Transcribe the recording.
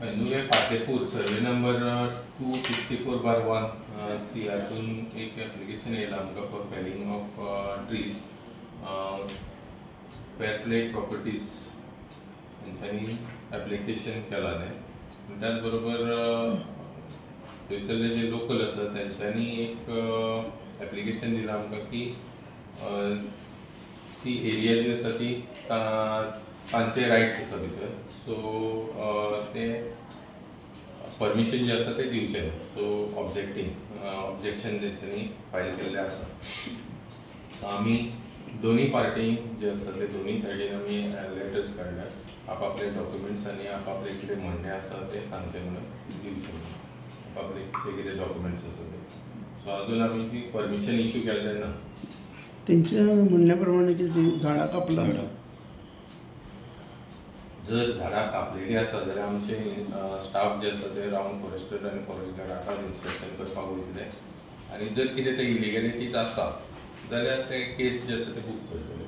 नुवें फातेपूर survey number 264/1 C हातून एक application येयला आमकां फॉर फेलिंग ऑफ ट्रीज. फेर प्ले प्रॉपर्टीज हेंच्यांनी एप्लिकेशन केलां तें. त्याच बरोबर थंयसरले जे लोकल आसा तेंच्यांनी एक एप्लिकेशन दिलां आमकां की ती एरिया जी आसा ती तांचे रायट्स आसा भितर. सो ते परमिशन जे आसा ते दिवचे. सो ऑब्जेक्शन तेंच्यांनी फायल केल्लें आसा. आमी दोनी पार्टी जे आसा ते दोनी सायडीन आमी लेटर्स काडल्यात. आपापले डॉक्युमेंट्स आनी आपले कितें म्हणणें आसा ते सांगचे म्हणून दिवचे म्हणून आपापले कितें डॉक्युमेंट्स आसा ते. सो अजून आमी ती परमिशन इश्यू केल्लें ना. त्यांच्या म्हणण्या प्रमाणे की झाडां कापला जर झाडां कापलेली आसा जाल्यार आमचे स्टाफ जे आसा ते रावन फॉरेस्टर आनी फॉरेस्ट गार्डाक इन्स्पेक्शन करपाक वयतले. आनी जर कितें ते इलिगॅलिटीज आसा जाल्यार ते केस जे आसा ते बूक करतले.